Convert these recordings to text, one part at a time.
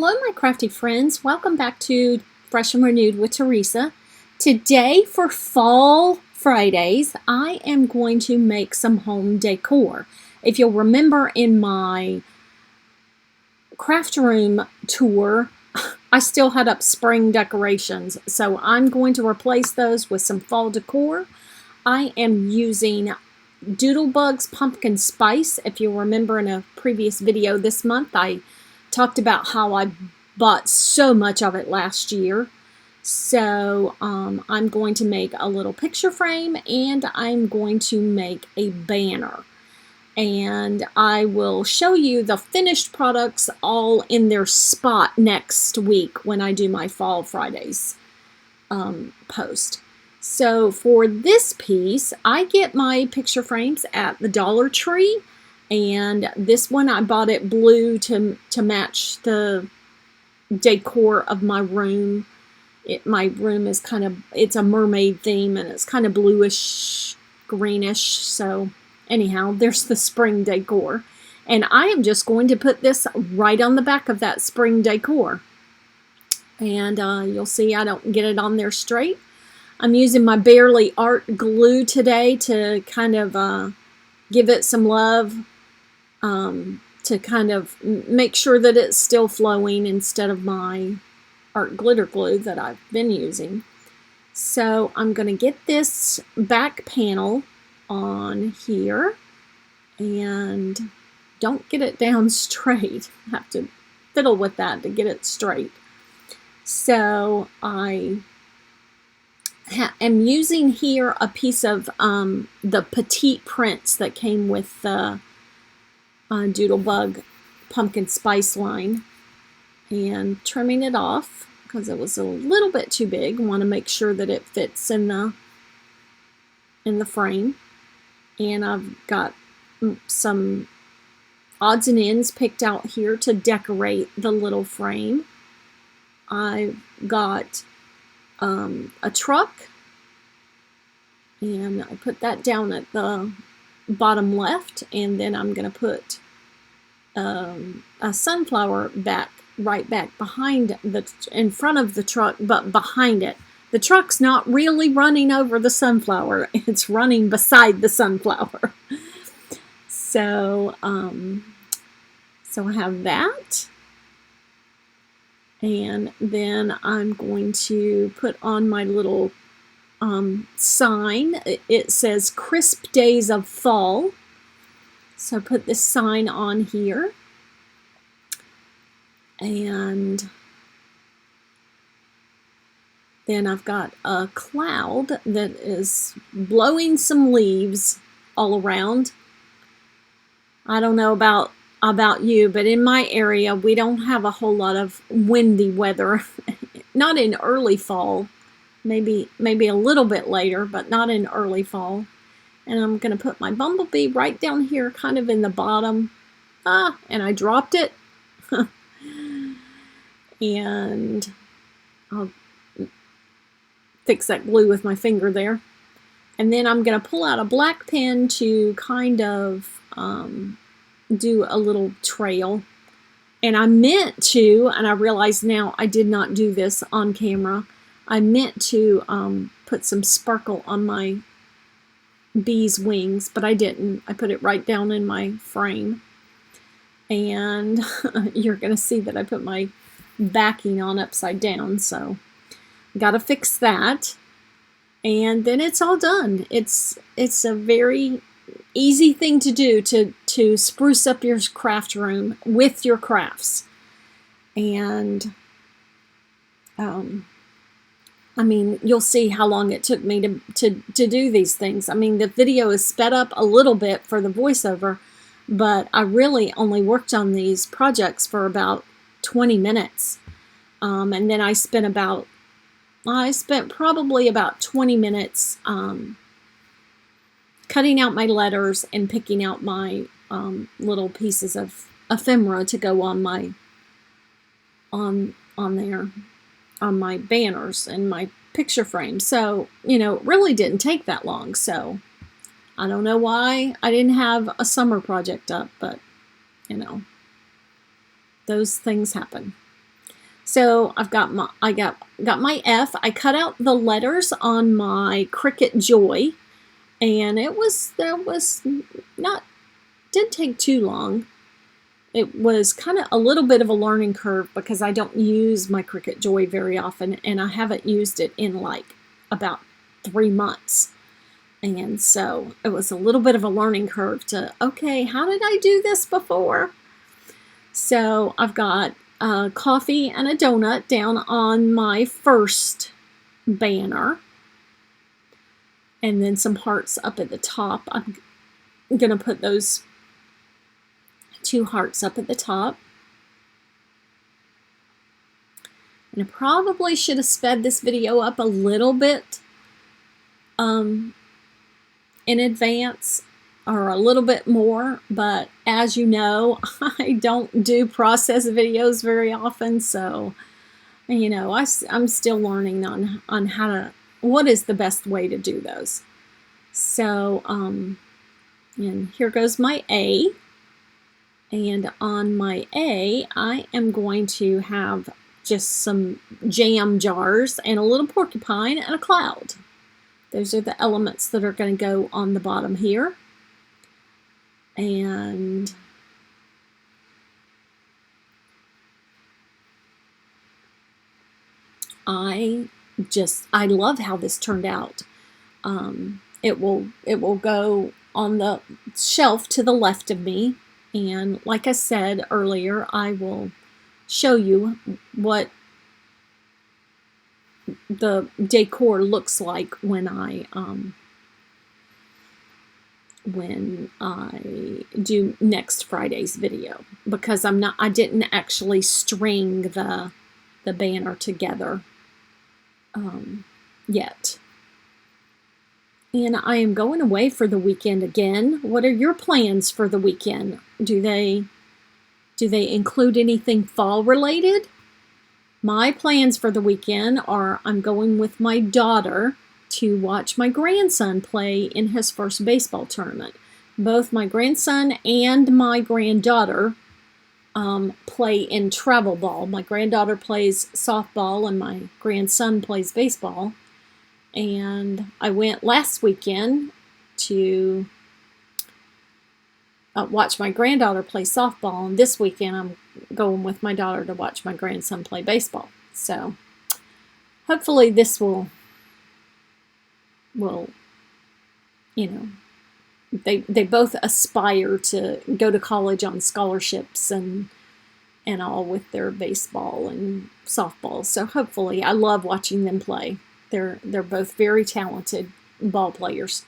Hello, my crafty friends. Welcome back to Fresh and Renewed with Teresa. Today for Fall Fridays, I am going to make some home decor. If you'll remember in my craft room tour, I still had up spring decorations, so I'm going to replace those with some fall decor. I am using Doodlebug's pumpkin spice. If you remember in a previous video this month, I talked about how I bought so much of it last year. So I'm going to make a little picture frame and I'm going to make a banner. And I will show you the finished products all in their spot next week when I do my Fall Fridays post. So for this piece, I get my picture frames at the Dollar Tree. And this one, I bought it blue to match the decor of my room. My room is it's a mermaid theme and it's kind of bluish, greenish. So anyhow, there's the spring decor. And I am just going to put this right on the back of that spring decor. And you'll see I don't get it on there straight. I'm using my Barely Art glue today to kind of give it some love. To kind of make sure that it's still flowing instead of my art glitter glue that I've been using. So I'm going to get this back panel on here and don't get it down straight. I have to fiddle with that to get it straight. So I am using here a piece of the petite prints that came with the Doodlebug pumpkin spice line and trimming it off because it was a little bit too big. I want to make sure that it fits in the frame. And I've got some odds and ends picked out here to decorate the little frame. I've got a truck, and I put that down at the bottom left, and then I'm going to put a sunflower right back behind in front of the truck, but behind it. The truck's not really running over the sunflower, it's running beside the sunflower. So so I have that, and then I'm going to put on my little sign. It says Crisp Days of Fall. So put this sign on here. And then I've got a cloud that is blowing some leaves all around. I don't know about you, but in my area we don't have a whole lot of windy weather. Not in early fall. Maybe a little bit later, but not in early fall. And I'm going to put my bumblebee right down here, kind of in the bottom. And I dropped it. And I'll fix that glue with my finger there. And then I'm going to pull out a black pen to kind of do a little trail. And I meant to, and I realize now I did not do this on camera. I meant to put some sparkle on my bee's wings, but I didn't. I put it right down in my frame. And you're going to see that I put my backing on upside down, so got to fix that. And then it's all done. It's a very easy thing to do to spruce up your craft room with your crafts. And I mean, you'll see how long it took me to do these things. I mean, the video is sped up a little bit for the voiceover, but I really only worked on these projects for about 20 minutes. And then I spent probably about 20 minutes cutting out my letters and picking out my little pieces of ephemera to go on my on my banners and my picture frame. So, you know, it really didn't take that long. So I don't know why I didn't have a summer project up, but you know, those things happen. So I've got my got my F. I cut out the letters on my Cricut Joy, and it was not didn't take too long. It was kind of a little bit of a learning curve because I don't use my Cricut Joy very often, and I haven't used it in like about 3 months. And so it was a little bit of a learning curve to, okay, how did I do this before? So I've got coffee and a donut down on my first banner, and then some hearts up at the top. I'm gonna put those 2 hearts up at the top. And I probably should have sped this video up a little bit in advance, or a little bit more, but as you know, I don't do process videos very often, so you know, I'm still learning on how to, what is the best way to do those. So and here goes my A, and on my A I am going to have just some jam jars and a little porcupine and a cloud. Those are the elements that are going to go on the bottom here. And I love how this turned out. It will go on the shelf to the left of me, and like I said earlier, I will show you what the decor looks like when I do next Friday's video, because I didn't actually string the banner together yet. And I am going away for the weekend again. What are your plans for the weekend? Do they include anything fall related? My plans for the weekend are I'm going with my daughter to watch my grandson play in his first baseball tournament. Both my grandson and my granddaughter play in travel ball. My granddaughter plays softball and my grandson plays baseball. And I went last weekend to watch my granddaughter play softball, and this weekend I'm going with my daughter to watch my grandson play baseball. So hopefully this will you know, they both aspire to go to college on scholarships and all with their baseball and softball. So hopefully, I love watching them play. They're both very talented ball players.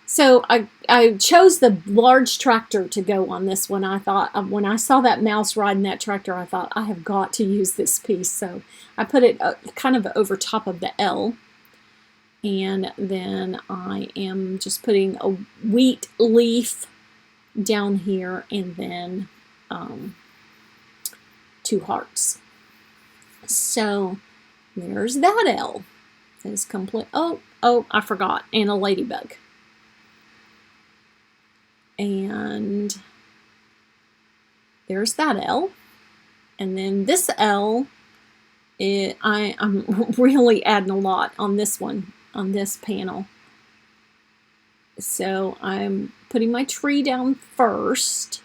So I chose the large tractor to go on this one. I thought, when I saw that mouse riding that tractor, I thought, I have got to use this piece. So I put it kind of over top of the L. And then I am just putting a wheat leaf down here, and then 2 hearts. So there's that L. It's complete. Oh, I forgot. And a ladybug. And there's that L. And then this L, I'm really adding a lot on this one, on this panel. So I'm putting my tree down first.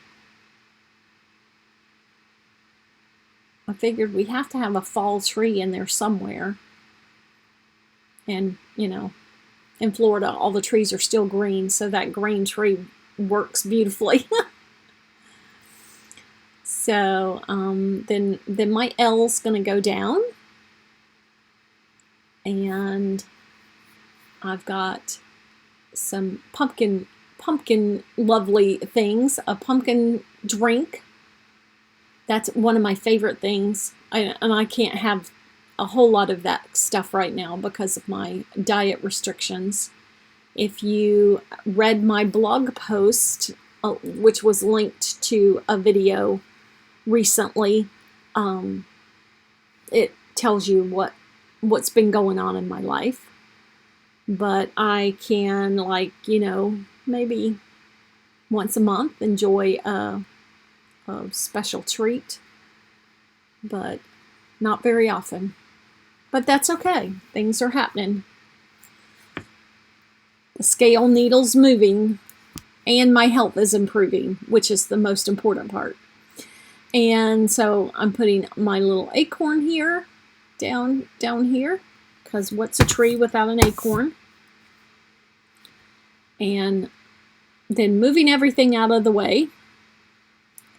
I figured we have to have a fall tree in there somewhere. And, you know, in Florida, all the trees are still green, so that green tree works beautifully. So then my L's going to go down. And I've got some pumpkin lovely things, a pumpkin drink. That's one of my favorite things, and I can't have a whole lot of that stuff right now because of my diet restrictions. If you read my blog post, which was linked to a video recently, it tells you what's been going on in my life. But I can, like, you know, maybe once a month enjoy a special treat. But Not very often. But that's okay. Things are happening. The scale needle's moving, and my health is improving, which is the most important part. And so I'm putting my little acorn here, down here, because what's a tree without an acorn? And then moving everything out of the way.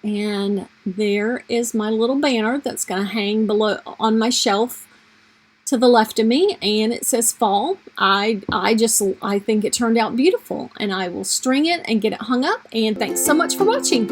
And there is my little banner that's going to hang below on my shelf to the left of me, and it says fall. I think it turned out beautiful, and I will string it and get it hung up. And thanks so much for watching.